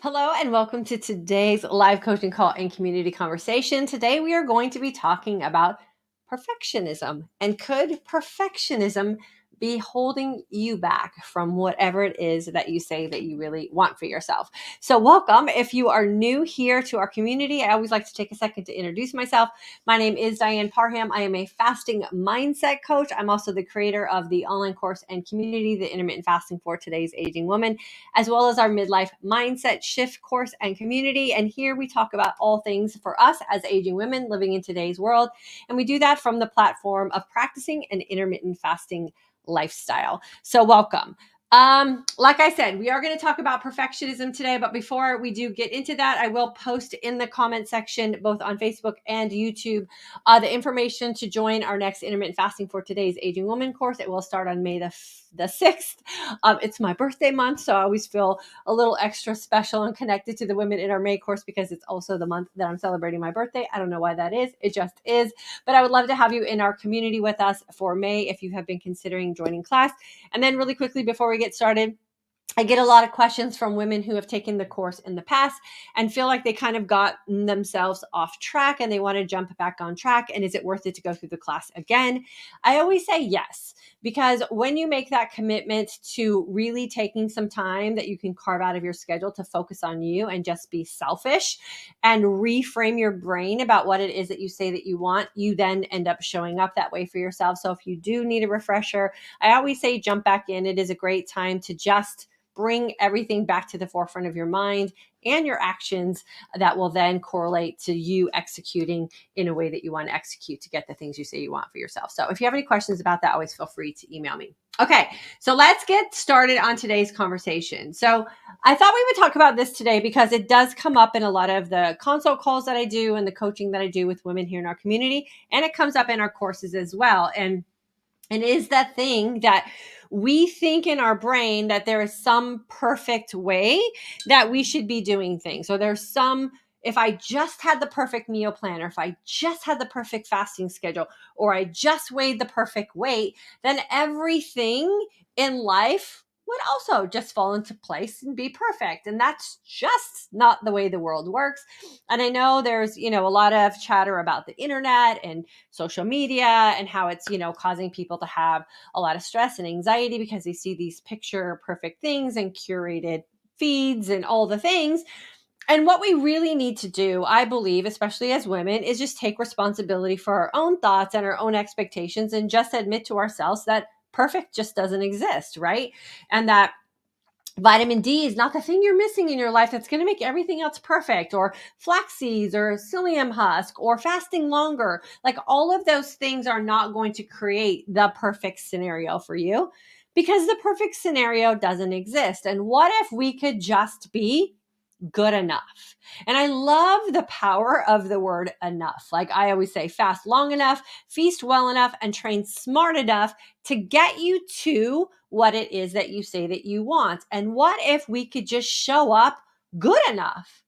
Hello and welcome to today's live coaching call and community conversation. Today we are going to be talking about perfectionism, and could perfectionism be holding you back from whatever it is that you say that you really want for yourself? So welcome. If you are new here to our community, I always like to take a second to introduce myself. My name is Diane Parham. I am a fasting mindset coach. I'm also the creator of the online course and community, the Intermittent Fasting for Today's Aging Woman, as well as our midlife mindset shift course and community. And here we talk about all things for us as aging women living in today's world. And we do that from the platform of practicing an intermittent fasting lifestyle. So welcome. Like I said, we are going to talk about perfectionism today, but before we do get into that, I will post in the comment section, both on Facebook and YouTube, the information to join our next intermittent fasting for today's aging woman course. It will start on May the 6th. It's my birthday month, so I always feel a little extra special and connected to the women in our May course because it's also the month that I'm celebrating my birthday. I don't know why that is. It just is. But I would love to have you in our community with us for May if you have been considering joining class. And then really quickly before we get started, I get a lot of questions from women who have taken the course in the past and feel like they kind of got themselves off track and they want to jump back on track. And is it worth it to go through the class again? I always say yes, because when you make that commitment to really taking some time that you can carve out of your schedule to focus on you and just be selfish and reframe your brain about what it is that you say that you want, you then end up showing up that way for yourself. So if you do need a refresher, I always say jump back in. It is a great time to just bring everything back to the forefront of your mind and your actions that will then correlate to you executing in a way that you want to execute to get the things you say you want for yourself. So if you have any questions about that, always feel free to email me. Okay, so let's get started on today's conversation. So I thought we would talk about this today because it does come up in a lot of the consult calls that I do and the coaching that I do with women here in our community, and it comes up in our courses as well. And it is that thing that we think in our brain that there is some perfect way that we should be doing things. So there's some, if I just had the perfect meal plan, or if I just had the perfect fasting schedule, or I just weighed the perfect weight, then everything in life would also just fall into place and be perfect. And that's just not the way the world works. And I know there's, a lot of chatter about the internet and social media and how it's, causing people to have a lot of stress and anxiety because they see these picture perfect things and curated feeds and all the things. And what we really need to do, I believe, especially as women, is just take responsibility for our own thoughts and our own expectations and just admit to ourselves that perfect just doesn't exist, right? And that vitamin D is not the thing you're missing in your life that's going to make everything else perfect, or flax seeds or psyllium husk or fasting longer. Like all of those things are not going to create the perfect scenario for you because the perfect scenario doesn't exist. And what if we could just be good enough? And I love the power of the word enough. Like I always say, fast long enough, feast well enough, and train smart enough to get you to what it is that you say that you want. And what if we could just show up good enough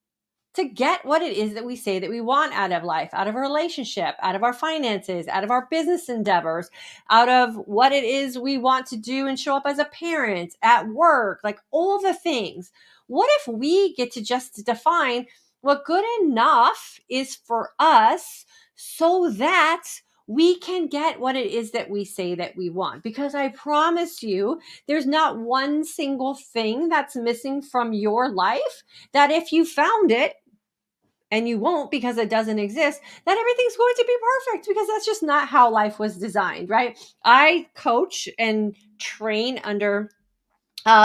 to get what it is that we say that we want out of life, out of a relationship, out of our finances, out of our business endeavors, out of what it is we want to do and show up as a parent, at work, like all the things. What if we get to just define what good enough is for us so that we can get what it is that we say that we want? Because I promise you, there's not one single thing that's missing from your life that if you found it, and you won't because it doesn't exist, that everything's going to be perfect, because that's just not how life was designed, right? I coach and train under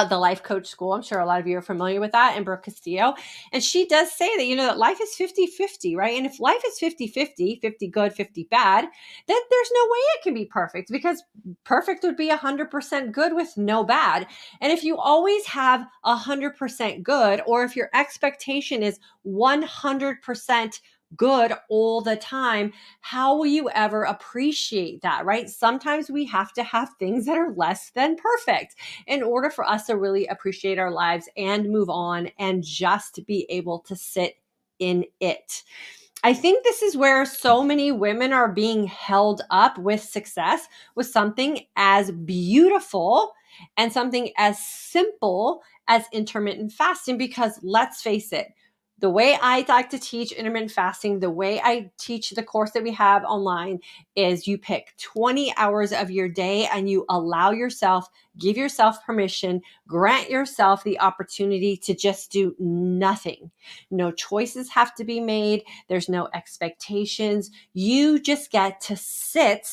the Life Coach School. I'm sure a lot of you are familiar with that, and Brooke Castillo. And she does say that, that life is 50-50, right? And if life is 50-50, 50 good, 50 bad, then there's no way it can be perfect, because perfect would be 100% good with no bad. And if you always have 100% good, or if your expectation is 100% good all the time, how will you ever appreciate that, right? Sometimes we have to have things that are less than perfect in order for us to really appreciate our lives and move on and just be able to sit in it. I think this is where so many women are being held up with success, with something as beautiful and something as simple as intermittent fasting, because let's face it, the way I like to teach intermittent fasting, the way I teach the course that we have online, is you pick 20 hours of your day and you allow yourself, give yourself permission, grant yourself the opportunity to just do nothing. No choices have to be made. There's no expectations. You just get to sit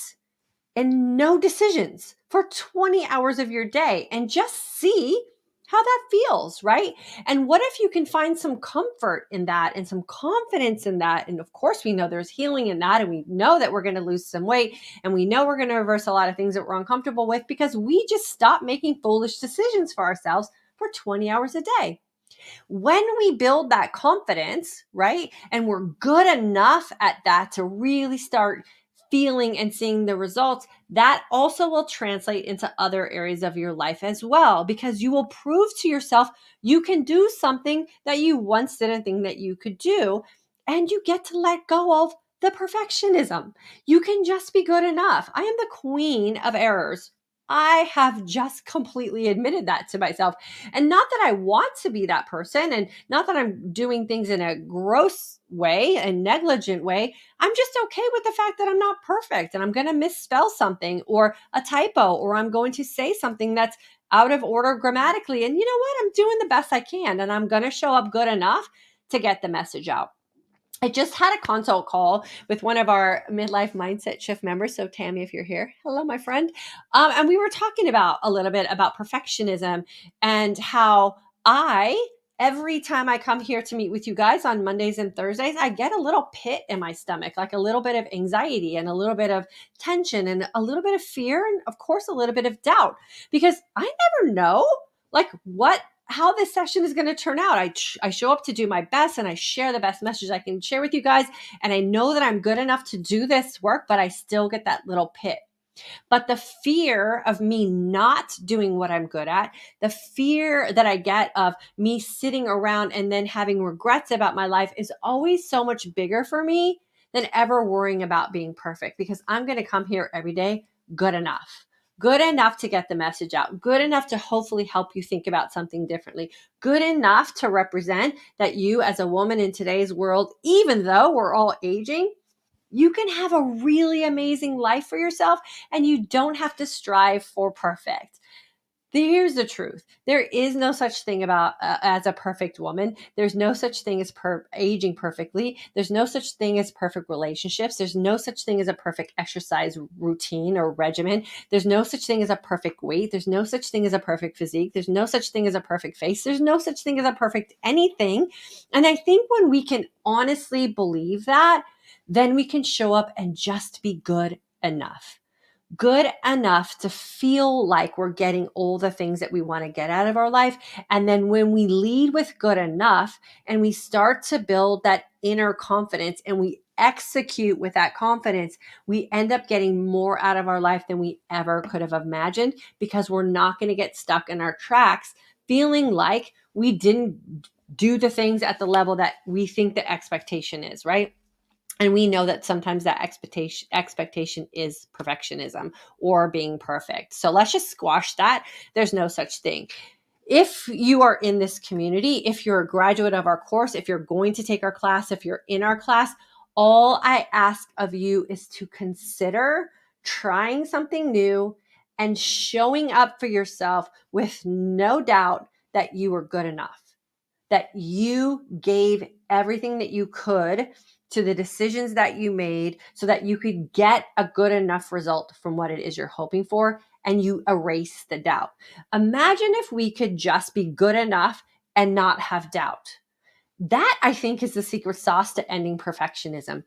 and no decisions for 20 hours of your day and just see how that feels, right? And what if you can find some comfort in that and some confidence in that? And of course, we know there's healing in that, and we know that we're going to lose some weight, and we know we're going to reverse a lot of things that we're uncomfortable with, because we just stop making foolish decisions for ourselves for 20 hours a day. When we build that confidence, right, and we're good enough at that to really start feeling and seeing the results, that also will translate into other areas of your life as well, because you will prove to yourself you can do something that you once didn't think that you could do, and you get to let go of the perfectionism. You can just be good enough. I am the queen of errors. I have just completely admitted that to myself. And not that I want to be that person, and not that I'm doing things in a gross way, a negligent way. I'm just okay with the fact that I'm not perfect, and I'm going to misspell something or a typo, or I'm going to say something that's out of order grammatically. And you know what? I'm doing the best I can, and I'm going to show up good enough to get the message out. I just had a consult call with one of our midlife mindset shift members. So Tammy, if you're here, hello, my friend. And we were talking about a little bit about perfectionism and how every time I come here to meet with you guys on Mondays and Thursdays, I get a little pit in my stomach, like a little bit of anxiety and a little bit of tension and a little bit of fear. And of course, a little bit of doubt, because I never know like how this session is going to turn out. I show up to do my best, and I share the best message I can share with you guys. And I know that I'm good enough to do this work, but I still get that little pit. But the fear of me not doing what I'm good at, the fear that I get of me sitting around and then having regrets about my life, is always so much bigger for me than ever worrying about being perfect, because I'm going to come here every day good enough. Good enough to get the message out, good enough to hopefully help you think about something differently, good enough to represent that you as a woman in today's world, even though we're all aging, you can have a really amazing life for yourself, and you don't have to strive for perfect. Here's the truth. There is no such thing about as a perfect woman. There's no such thing as aging perfectly. There's no such thing as perfect relationships. There's no such thing as a perfect exercise routine or regimen. There's no such thing as a perfect weight. There's no such thing as a perfect physique. There's no such thing as a perfect face. There's no such thing as a perfect anything. And I think when we can honestly believe that, then we can show up and just be good enough. Good enough to feel like we're getting all the things that we want to get out of our life. And then when we lead with good enough and we start to build that inner confidence and we execute with that confidence, we end up getting more out of our life than we ever could have imagined, because we're not going to get stuck in our tracks feeling like we didn't do the things at the level that we think the expectation is, right? And we know that sometimes that expectation is perfectionism or being perfect. So let's just squash that. There's no such thing. If you are in this community, if you're a graduate of our course, if you're going to take our class, if you're in our class, all I ask of you is to consider trying something new and showing up for yourself with no doubt that you are good enough, that you gave everything that you could to the decisions that you made so that you could get a good enough result from what it is you're hoping for, and you erase the doubt. Imagine if we could just be good enough and not have doubt. That, I think, is the secret sauce to ending perfectionism.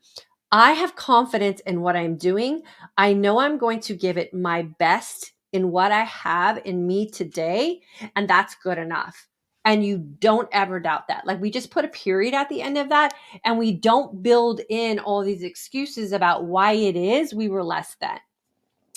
I have confidence in what I'm doing. I know I'm going to give it my best in what I have in me today, and that's good enough. And you don't ever doubt that. Like, we just put a period at the end of that, and we don't build in all these excuses about why it is we were less than.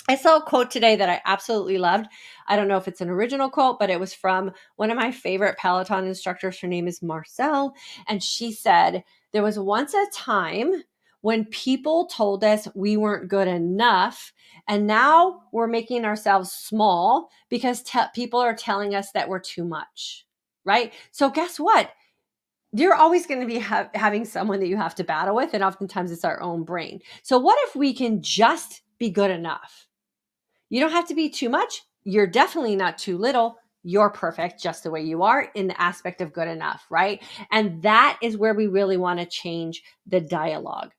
I saw a quote today that I absolutely loved. I don't know if it's an original quote, but it was from one of my favorite Peloton instructors. Her name is Marcel. And she said, there was once a time when people told us we weren't good enough, and now we're making ourselves small because people are telling us that we're too much. right? So guess what? You're always going to be having someone that you have to battle with, and oftentimes it's our own brain. So what if we can just be good enough? You don't have to be too much. You're definitely not too little. You're perfect just the way you are in the aspect of good enough, right? And that is where we really want to change the dialogue.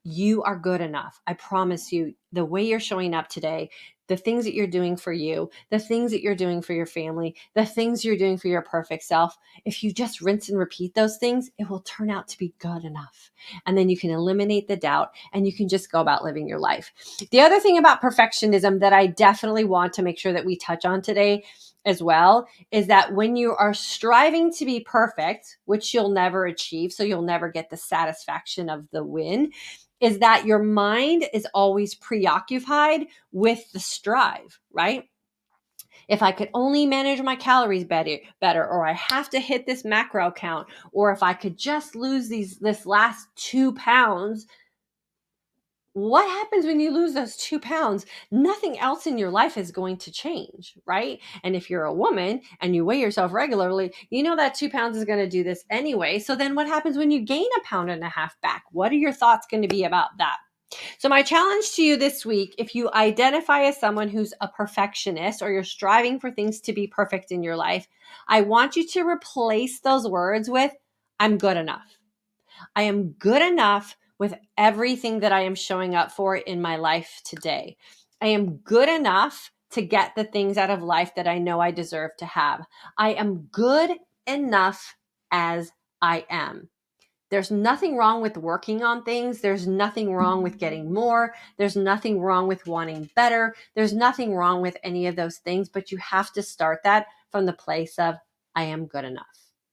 You are good enough. I promise you, the way you're showing up today, the things that you're doing for you, the things that you're doing for your family, the things you're doing for your perfect self, if you just rinse and repeat those things, it will turn out to be good enough. And then you can eliminate the doubt and you can just go about living your life. The other thing about perfectionism that I definitely want to make sure that we touch on today as well is that when you are striving to be perfect, which you'll never achieve, so you'll never get the satisfaction of the win, is that your mind is always preoccupied with the strive, right? If I could only manage my calories better, or I have to hit this macro count, or if I could just lose this last 2 pounds. What happens when you lose those 2 pounds? Nothing else in your life is going to change, right? And if you're a woman and you weigh yourself regularly, you know that 2 pounds is going to do this anyway. So then what happens when you gain a pound and a half back? What are your thoughts going to be about that? So my challenge to you this week, if you identify as someone who's a perfectionist or you're striving for things to be perfect in your life, I want you to replace those words with, I'm good enough. I am good enough with everything that I am showing up for in my life today. I am good enough to get the things out of life that I know I deserve to have. I am good enough as I am. There's nothing wrong with working on things. There's nothing wrong with getting more. There's nothing wrong with wanting better. There's nothing wrong with any of those things, but you have to start that from the place of, I am good enough.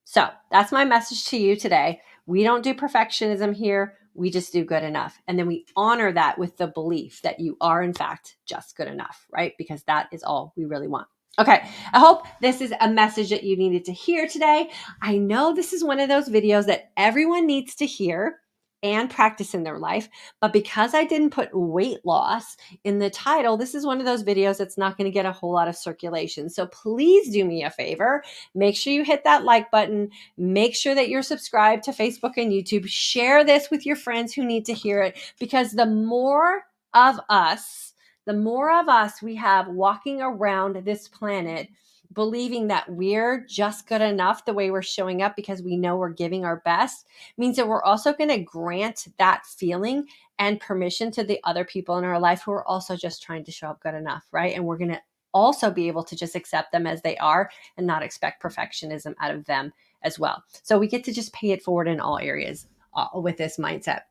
So that's my message to you today. We don't do perfectionism here. We just do good enough. And then we honor that with the belief that you are, in fact, just good enough, right? Because that is all we really want. Okay, I hope this is a message that you needed to hear today. I know this is one of those videos that everyone needs to hear and practice in their life, but because I didn't put weight loss in the title, this is one of those videos that's not going to get a whole lot of circulation. So please do me a favor. Make sure you hit that like button. Make sure that you're subscribed to Facebook and YouTube. Share this with your friends who need to hear it, because the more of us we have walking around this planet believing that we're just good enough the way we're showing up because we know we're giving our best, means that we're also going to grant that feeling and permission to the other people in our life who are also just trying to show up good enough, right? And we're going to also be able to just accept them as they are and not expect perfectionism out of them as well. So we get to just pay it forward in all areas with this mindset.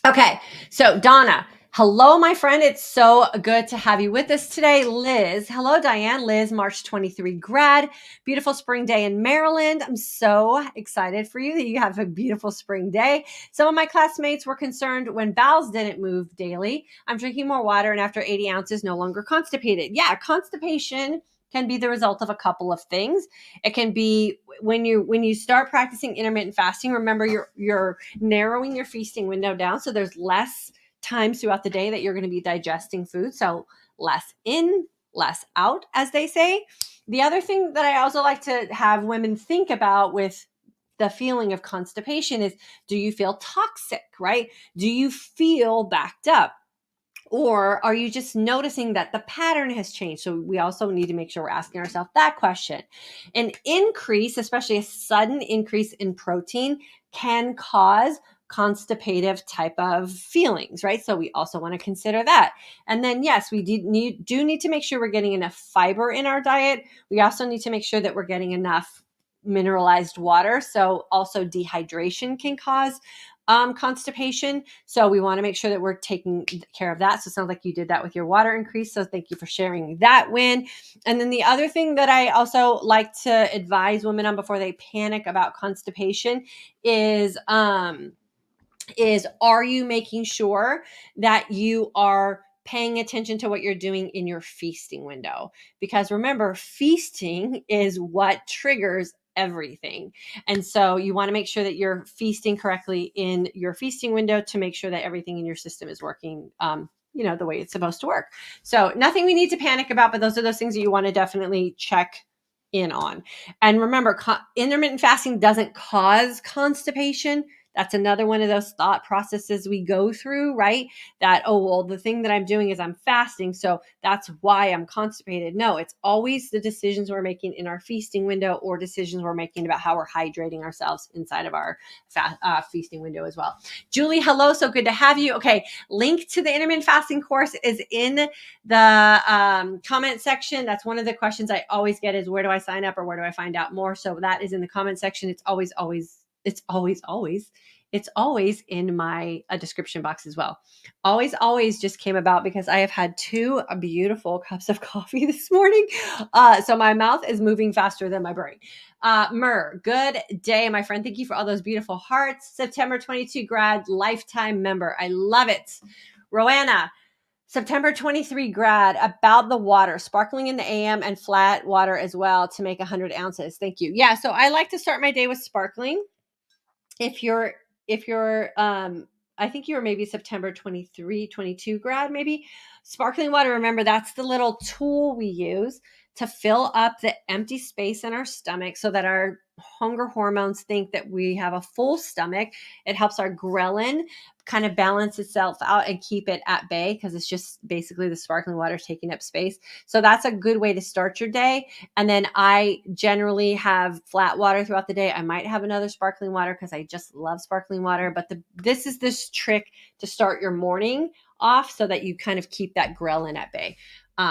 Okay, so Donna, hello, my friend. It's so good to have you with us today. Liz, hello, Diane. Liz, March 23 grad. Beautiful spring day in Maryland. I'm so excited for you that you have a beautiful spring day. Some of my classmates were concerned when bowels didn't move daily. I'm drinking more water and after 80 ounces, no longer constipated. Yeah, constipation can be the result of a couple of things. It can be when you start practicing intermittent fasting, remember you're narrowing your feasting window down, so there's less times throughout the day that you're going to be digesting food, so less in, less out, as they say. The other thing that I also like to have women think about with the feeling of constipation is, do you feel toxic, right? Do you feel backed up? Or are you just noticing that the pattern has changed? So we also need to make sure we're asking ourselves that question. An increase, especially a sudden increase in protein, can cause constipative type of feelings, right? So we also want to consider that. And then, yes, we do need to make sure we're getting enough fiber in our diet. We also need to make sure that we're getting enough mineralized water. So also dehydration can cause constipation. So we want to make sure that we're taking care of that. So it sounds like you did that with your water increase. So thank you for sharing that win. And then the other thing that I also like to advise women on before they panic about constipation is are you making sure that you are paying attention to what you're doing in your feasting window? Because remember, feasting is what triggers everything. And so you want to make sure that you're feasting correctly in your feasting window to make sure that everything in your system is working the way it's supposed to work. So nothing we need to panic about, but those are those things that you want to definitely check in on. And remember, intermittent fasting doesn't cause constipation. That's another one of those thought processes we go through, right? That, oh, well, the thing that I'm doing is I'm fasting, so that's why I'm constipated. No, it's always the decisions we're making in our feasting window or decisions we're making about how we're hydrating ourselves inside of our feasting window as well. Julie, hello. So good to have you. Okay. Link to the intermittent fasting course is in the comment section. That's one of the questions I always get is, where do I sign up or where do I find out more? So that is in the comment section. It's always in my description box as well. Always just came about because I have had 2 beautiful cups of coffee this morning. So my mouth is moving faster than my brain. Mur, good day, my friend. Thank you for all those beautiful hearts. September 22 grad, lifetime member. I love it. Roanna, September 23 grad, about the water, sparkling in the AM and flat water as well to make 100 ounces. Thank you. Yeah, so I like to start my day with sparkling. If you're I think you were maybe September 23, 22 grad, maybe. Sparkling water, remember, that's the little tool we use to fill up the empty space in our stomach so that our hunger hormones think that we have a full stomach. It helps our ghrelin kind of balance itself out and keep it at bay because it's just basically the sparkling water taking up space. So that's a good way to start your day. And then I generally have flat water throughout the day. I might have another sparkling water because I just love sparkling water. But this is this trick to start your morning off so that you kind of keep that ghrelin at bay.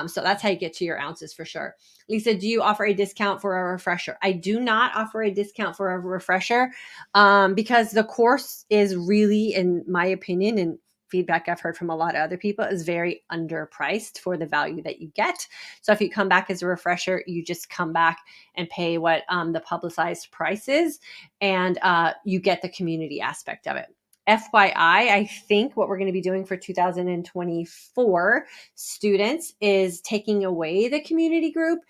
So that's how you get to your ounces for sure. Lisa, do you offer a discount for a refresher? I do not offer a discount for a refresher because the course is really, in my opinion, and feedback I've heard from a lot of other people, is very underpriced for the value that you get. So if you come back as a refresher, you just come back and pay what the publicized price is, and you get the community aspect of it. FYI, I think what we're going to be doing for 2024 students is taking away the community group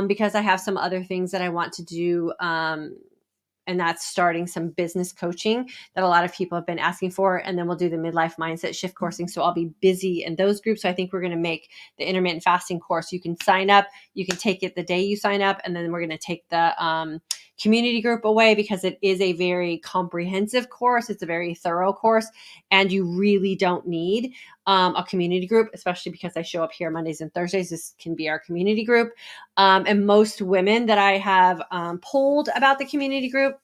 because I have some other things that I want to do. And that's starting some business coaching that a lot of people have been asking for. And then we'll do the midlife mindset shift coursing. So I'll be busy in those groups. So I think we're going to make the intermittent fasting course. You can sign up, you can take it the day you sign up. And then we're going to take the community group away because it is a very comprehensive course. It's a very thorough course. And you really don't need a community group, especially because I show up here Mondays and Thursdays. This can be our community group. And most women that I have polled about the community group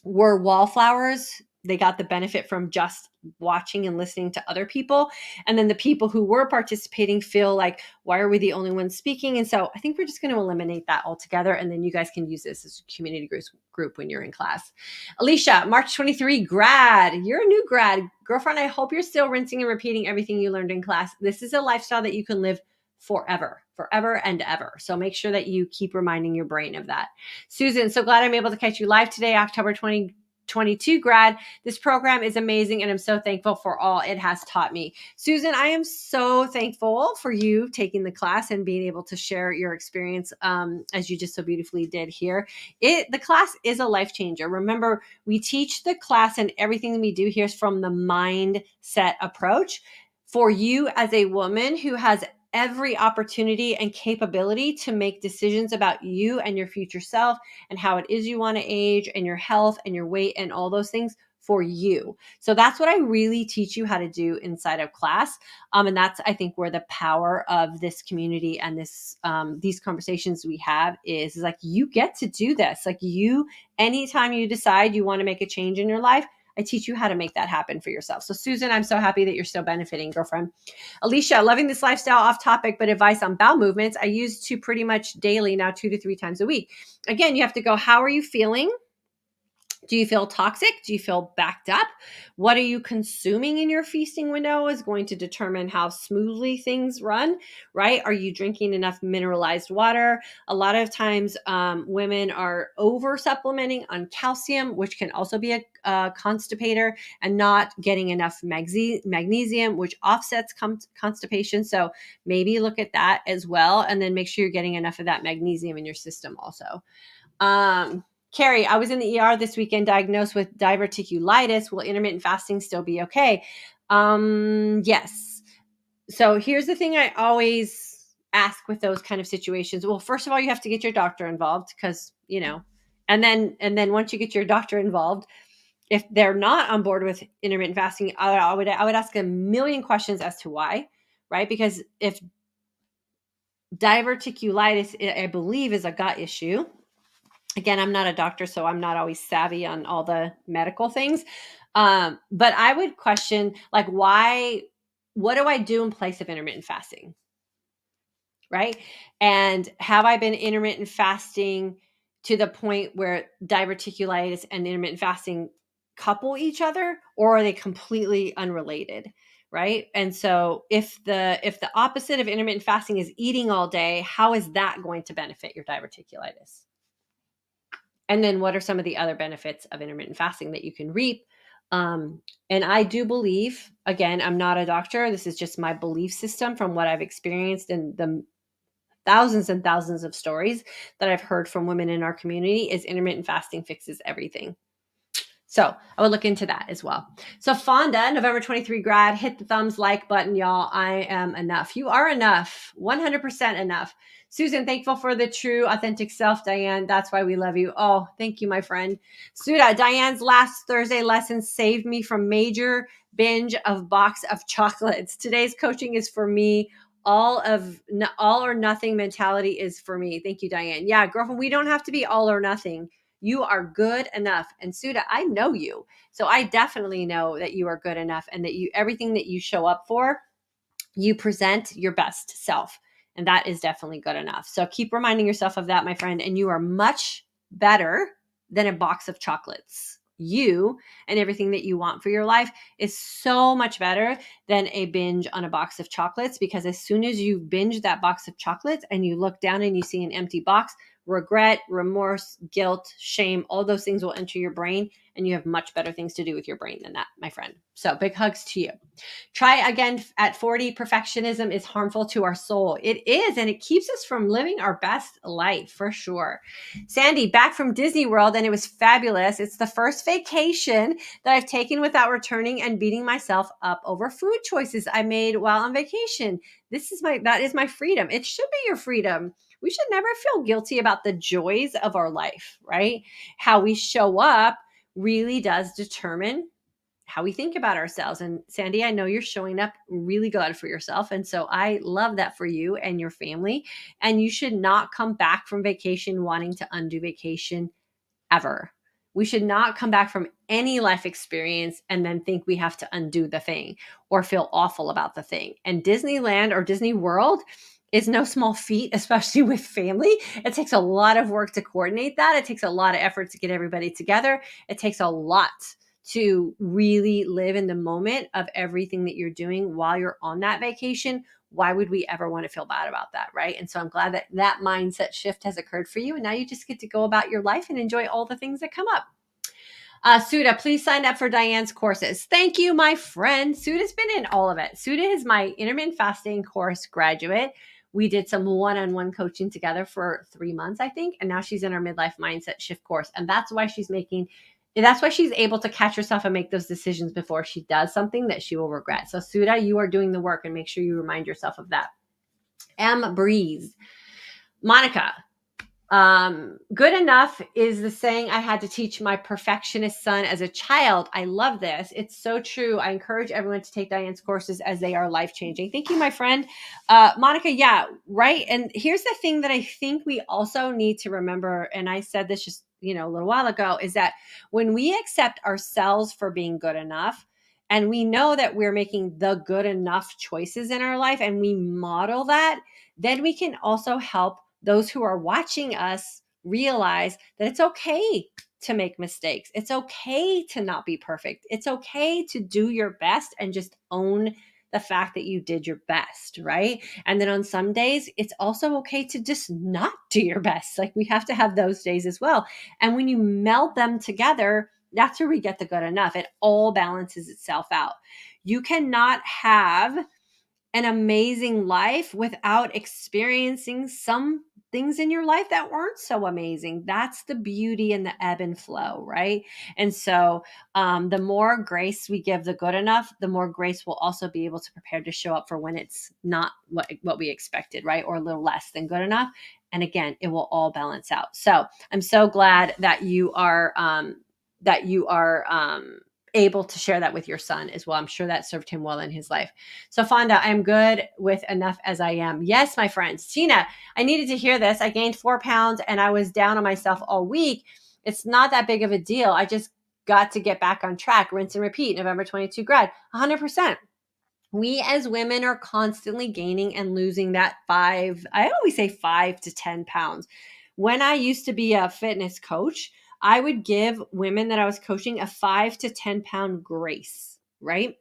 were wallflowers. They got the benefit from just watching and listening to other people. And then the people who were participating feel like, why are we the only ones speaking? And so I think we're just going to eliminate that altogether. And then you guys can use this as a community group when you're in class. Alicia, March 23 grad. You're a new grad. Girlfriend, I hope you're still rinsing and repeating everything you learned in class. This is a lifestyle that you can live forever and ever. So make sure that you keep reminding your brain of that. Susan, so glad I'm able to catch you live today, October 2022 grad. This program is amazing and I'm so thankful for all it has taught me. Susan, I am so thankful for you taking the class and being able to share your experience as you just so beautifully did here. The class is a life changer. Remember, we teach the class and everything we do here is from the mindset approach. For you as a woman who has every opportunity and capability to make decisions about you and your future self and how it is you want to age and your health and your weight and all those things for you. So that's what I really teach you how to do inside of class. And that's, I think, where the power of this community and this these conversations we have is like, you get to do this. Like, you, anytime you decide you want to make a change in your life, I teach you how to make that happen for yourself. So Susan, I'm so happy that you're still benefiting, girlfriend. Alicia, loving this lifestyle, off topic, but advice on bowel movements. I use to pretty much daily now, 2 to 3 times a week. Again, you have to go, how are you feeling? Do you feel toxic? Do you feel backed up? What are you consuming in your feasting window is going to determine how smoothly things run, right? Are you drinking enough mineralized water? A lot of times women are over supplementing on calcium, which can also be a constipator, and not getting enough magnesium, which offsets constipation. So maybe look at that as well. And then make sure you're getting enough of that magnesium in your system also. Carrie, I was in the ER this weekend diagnosed with diverticulitis. Will intermittent fasting still be okay? Yes. So here's the thing I always ask with those kind of situations? Well, first of all, you have to get your doctor involved because, and then once you get your doctor involved, if they're not on board with intermittent fasting, I would ask a million questions as to why, right? Because if diverticulitis, I believe, is a gut issue. Again, I'm not a doctor, so I'm not always savvy on all the medical things. But I would question, like, why, what do I do in place of intermittent fasting? Right? And have I been intermittent fasting to the point where diverticulitis and intermittent fasting couple each other, or are they completely unrelated? Right? And so if the opposite of intermittent fasting is eating all day, how is that going to benefit your diverticulitis? And then what are some of the other benefits of intermittent fasting that you can reap? And I do believe, again, I'm not a doctor. This is just my belief system from what I've experienced and the thousands and thousands of stories that I've heard from women in our community, is intermittent fasting fixes everything. So I would look into that as well. So Fonda, November 23 grad, hit the thumbs like button, y'all. I am enough. You are enough. 100% enough. Susan, thankful for the true, authentic self. Diane, that's why we love you. Oh, thank you, my friend. Suda, Diane's last Thursday lesson saved me from major binge of box of chocolates. Today's coaching is for me. All or nothing mentality is for me. Thank you, Diane. Yeah, girlfriend, we don't have to be all or nothing. You are good enough. And Suda, I know you. So I definitely know that you are good enough and that everything that you show up for, you present your best self. And that is definitely good enough. So keep reminding yourself of that, my friend. And you are much better than a box of chocolates. You and everything that you want for your life is so much better than a binge on a box of chocolates, because as soon as you binge that box of chocolates and you look down and you see an empty box, regret, remorse, guilt, shame, all those things will enter your brain, and you have much better things to do with your brain than that, my friend. So big hugs to you. Try again at 40. Perfectionism is harmful to our soul. It is, and it keeps us from living our best life for sure. Sandy, back from Disney World, and it was fabulous. It's the first vacation that I've taken without returning and beating myself up over food choices I made while on vacation. That is my freedom. It should be your freedom. We should never feel guilty about the joys of our life, right? How we show up really does determine how we think about ourselves. And Sandy, I know you're showing up really good for yourself. And so I love that for you and your family. And you should not come back from vacation wanting to undo vacation ever. We should not come back from any life experience and then think we have to undo the thing or feel awful about the thing. And Disneyland or Disney World is no small feat, especially with family. It takes a lot of work to coordinate that. It takes a lot of effort to get everybody together. It takes a lot to really live in the moment of everything that you're doing while you're on that vacation. Why would we ever want to feel bad about that, right? And so I'm glad that that mindset shift has occurred for you. And now you just get to go about your life and enjoy all the things that come up. Suda, please sign up for Diane's courses. Thank you, my friend. Suda's been in all of it. Suda is my intermittent fasting course graduate. We did some one-on-one coaching together for 3 months, I think. And now she's in our midlife mindset shift course. And that's why she's able to catch herself and make those decisions before she does something that she will regret. So Suda, you are doing the work, and make sure you remind yourself of that. Breeze. Monica, good enough is the saying I had to teach my perfectionist son as a child. I love this. It's so true. I encourage everyone to take Diane's courses as they are life-changing. Thank you, my friend. Monica, yeah, right. And here's the thing that I think we also need to remember, and I said this just, a little while ago, is that when we accept ourselves for being good enough, and we know that we're making the good enough choices in our life, and we model that, then we can also help those who are watching us realize that it's okay to make mistakes. It's okay to not be perfect. It's okay to do your best and just own the fact that you did your best, right? And then on some days, it's also okay to just not do your best. Like, we have to have those days as well. And when you meld them together, that's where we get the good enough. It all balances itself out. You cannot have an amazing life without experiencing some things in your life that weren't so amazing. That's the beauty and the ebb and flow, right? And so the more grace we give the good enough, the more grace we'll also be able to prepare to show up for when it's not what we expected, right? Or a little less than good enough. And again, it will all balance out. So I'm so glad that you are able to share that with your son as well. I'm sure that served him well in his life. So Fonda, I'm good with enough as I am. Yes, my friends. Tina, I needed to hear this. I gained 4 pounds and I was down on myself all week. It's not that big of a deal. I just got to get back on track. Rinse and repeat. November 22 grad. 100%. We as women are constantly gaining and losing that I always say 5 to 10 pounds. When I used to be a fitness coach, I would give women that I was coaching a 5 to 10 pound grace, right?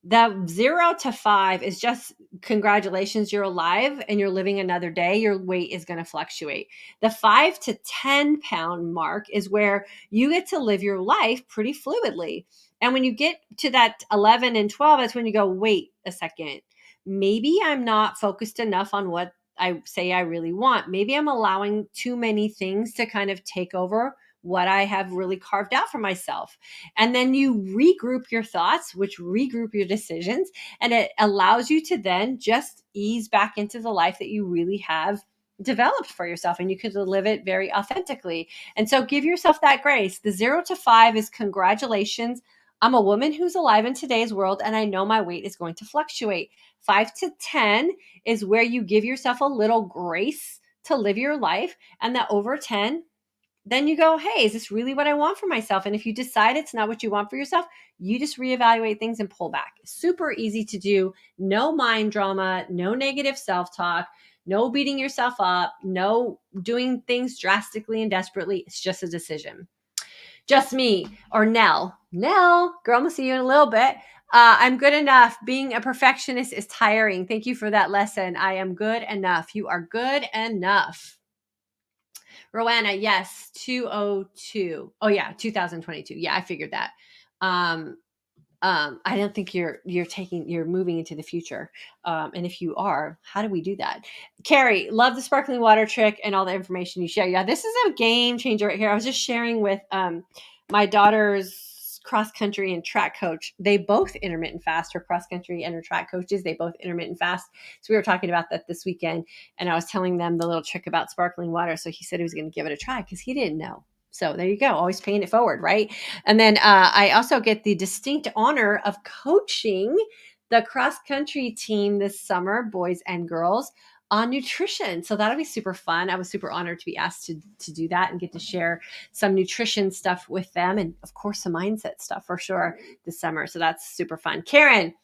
The 0 to 5 is just congratulations, you're alive and you're living another day. Your weight is going to fluctuate. The 5 to 10 pound mark is where you get to live your life pretty fluidly. And when you get to that 11 and 12, that's when you go, wait a second. Maybe I'm not focused enough on what I say I really want. Maybe I'm allowing too many things to kind of take over what I have really carved out for myself. And then you regroup your thoughts, which regroup your decisions, and it allows you to then just ease back into the life that you really have developed for yourself, and you could live it very authentically. And so give yourself that grace. The 0 to 5 is congratulations. I'm a woman who's alive in today's world, and I know my weight is going to fluctuate. 5 to 10 is where you give yourself a little grace to live your life, and that over 10, then you go, hey, is this really what I want for myself? And if you decide it's not what you want for yourself, you just reevaluate things and pull back. Super easy to do. No mind drama, no negative self-talk, no beating yourself up, no doing things drastically and desperately. It's just a decision. Just me or Nell. Nell, girl, I'm going to see you in a little bit. I'm good enough. Being a perfectionist is tiring. Thank you for that lesson. I am good enough. You are good enough. Rowanna, yes, 202. Oh yeah, 2022. Yeah, I figured that. I don't think you're moving into the future. And if you are, how do we do that? Carrie, love the sparkling water trick and all the information you share. Yeah, this is a game changer right here. I was just sharing with my daughter's cross country and track coach. They both intermittent fast. Her cross country and her track coaches, they both intermittent fast. So we were talking about that this weekend, and I was telling them the little trick about sparkling water. So he said he was going to give it a try because he didn't know. So there you go. Always paying it forward, right? And then I also get the distinct honor of coaching the cross country team this summer, boys and girls, on nutrition. So that'll be super fun. I was super honored to be asked to do that and get to share some nutrition stuff with them. And of course, some mindset stuff for sure this summer. So that's super fun. Karen,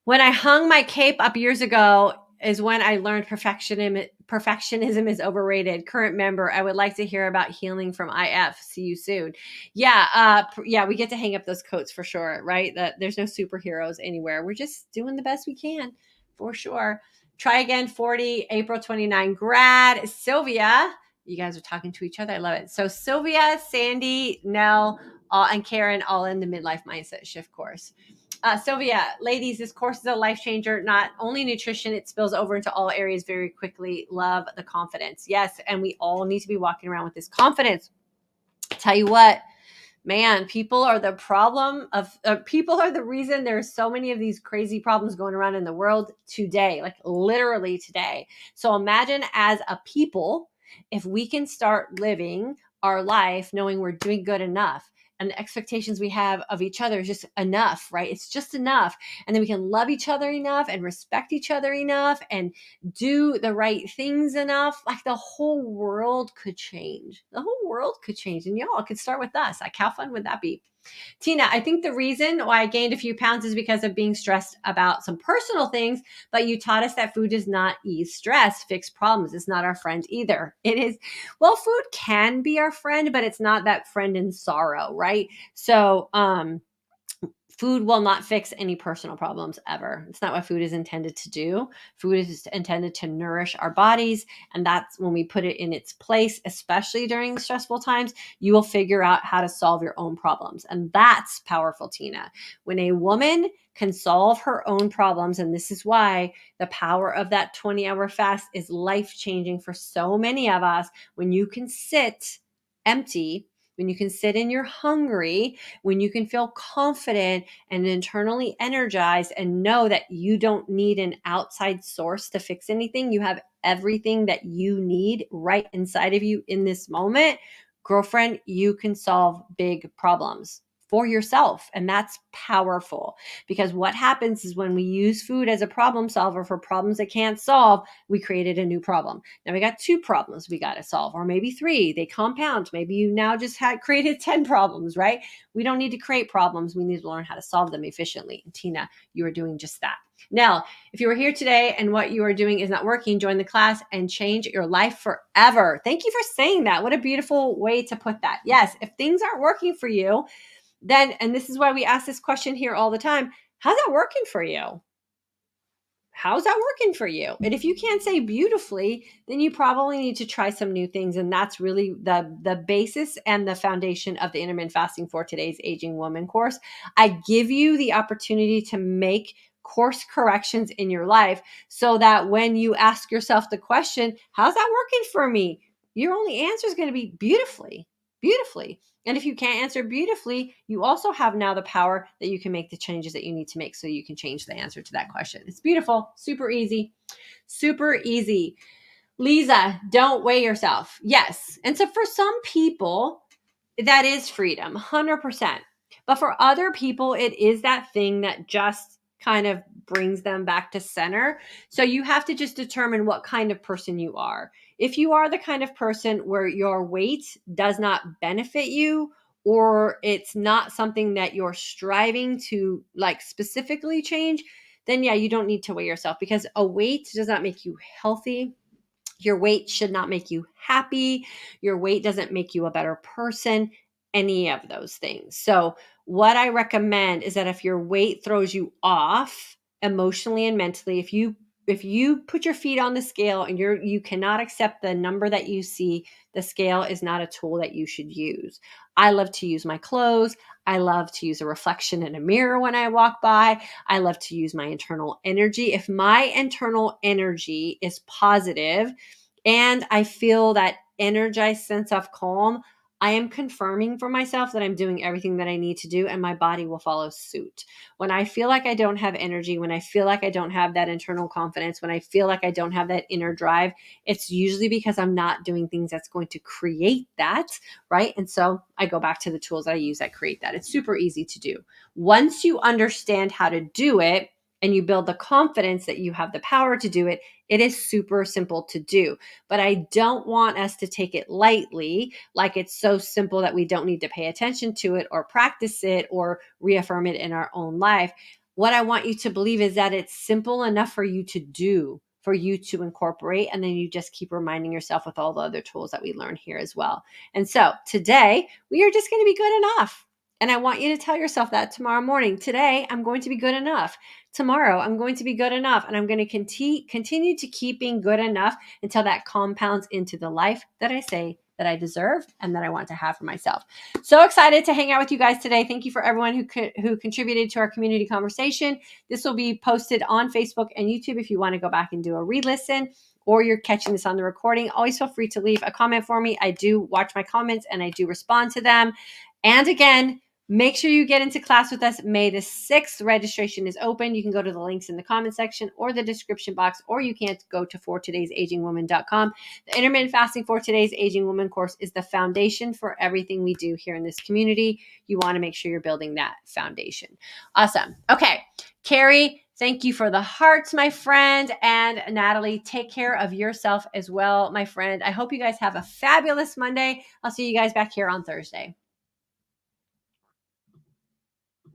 when I hung my cape up years ago is when I learned perfectionism is overrated. Current member, I would like to hear about healing from IF. See you soon. Yeah, we get to hang up those coats for sure, right? That there's no superheroes anywhere. We're just doing the best we can for sure. Try again, 40, April 29 grad. Sylvia, you guys are talking to each other. I love it. So Sylvia, Sandy, Nell, and Karen, all in the midlife mindset shift course. Sylvia, ladies, this course is a life changer. Not only nutrition, it spills over into all areas very quickly. Love the confidence. Yes, and we all need to be walking around with this confidence. Tell you what, man, people are the reason there's so many of these crazy problems going around in the world today, like literally today. So imagine as a people, if we can start living our life knowing we're doing good enough, and the expectations we have of each other is just enough, right? It's just enough. And then we can love each other enough and respect each other enough and do the right things enough. Like the whole world could change. The whole world could change. And y'all could start with us. Like, how fun would that be? Tina, I think the reason why I gained a few pounds is because of being stressed about some personal things, but you taught us that food does not ease stress, fix problems. It's not our friend either. It is, well, food can be our friend, but it's not that friend in sorrow, right? So, Food will not fix any personal problems ever. It's not what food is intended to do. Food is intended to nourish our bodies. And that's when we put it in its place, especially during stressful times, you will figure out how to solve your own problems. And that's powerful, Tina. When a woman can solve her own problems, and this is why the power of that 20-hour fast is life-changing for so many of us. When you can sit empty, when you can sit and you're hungry, when you can feel confident and internally energized and know that you don't need an outside source to fix anything, you have everything that you need right inside of you in this moment, girlfriend, you can solve big problems for yourself. And that's powerful, because what happens is when we use food as a problem solver for problems it can't solve, we created a new problem. Now we got 2 problems we got to solve, or maybe 3. They compound. Maybe you now just had created 10 problems, right? We don't need to create problems. We need to learn how to solve them efficiently. And Tina, you are doing just that. Now, if you are here today and what you are doing is not working, join the class and change your life forever. Thank you for saying that. What a beautiful way to put that. Yes, if things aren't working for you, then, and this is why we ask this question here all the time, how's that working for you? How's that working for you? And if you can't say beautifully, then you probably need to try some new things. And that's really the basis and the foundation of the Intermittent Fasting for Today's Aging Woman course. I give you the opportunity to make course corrections in your life so that when you ask yourself the question, how's that working for me? Your only answer is going to be beautifully, beautifully. And if you can't answer beautifully, you also have now the power that you can make the changes that you need to make so you can change the answer to that question. It's beautiful, super easy, super easy. Lisa, don't weigh yourself. Yes. And so for some people, that is freedom, 100%. But for other people, it is that thing that just kind of brings them back to center. So you have to just determine what kind of person you are. If you are the kind of person where your weight does not benefit you, or it's not something that you're striving to like specifically change, then yeah, you don't need to weigh yourself, because a weight does not make you healthy. Your weight should not make you happy. Your weight doesn't make you a better person, any of those things. So what I recommend is that if your weight throws you off emotionally and mentally, if you put your feet on the scale and you cannot accept the number that you see, the scale is not a tool that you should use. I love to use my clothes. I love to use a reflection in a mirror when I walk by. I love to use my internal energy. If my internal energy is positive and I feel that energized sense of calm, I am confirming for myself that I'm doing everything that I need to do, and my body will follow suit. When I feel like I don't have energy, when I feel like I don't have that internal confidence, when I feel like I don't have that inner drive, it's usually because I'm not doing things that's going to create that, right? And so I go back to the tools that I use that create that. It's super easy to do. Once you understand how to do it and you build the confidence that you have the power to do it, it is super simple to do. But I don't want us to take it lightly, like it's so simple that we don't need to pay attention to it or practice it or reaffirm it in our own life. What I want you to believe is that it's simple enough for you to do, for you to incorporate, and then you just keep reminding yourself with all the other tools that we learn here as well. And so today, we are just going to be good enough. And I want you to tell yourself that tomorrow morning. Today, I'm going to be good enough. Tomorrow, I'm going to be good enough. And I'm going to continue to keep being good enough until that compounds into the life that I say that I deserve and that I want to have for myself. So excited to hang out with you guys today. Thank you for everyone who contributed to our community conversation. This will be posted on Facebook and YouTube if you want to go back and do a re-listen, or you're catching this on the recording. Always feel free to leave a comment for me. I do watch my comments and I do respond to them. And again, make sure you get into class with us May the 6th. Registration is open. You can go to the links in the comment section or the description box, or you can go to fortodaysagingwoman.com. The Intermittent Fasting for Today's Aging Woman course is the foundation for everything we do here in this community. You want to make sure you're building that foundation. Awesome. Okay. Carrie, thank you for the hearts, my friend. And Natalie, take care of yourself as well, my friend. I hope you guys have a fabulous Monday. I'll see you guys back here on Thursday.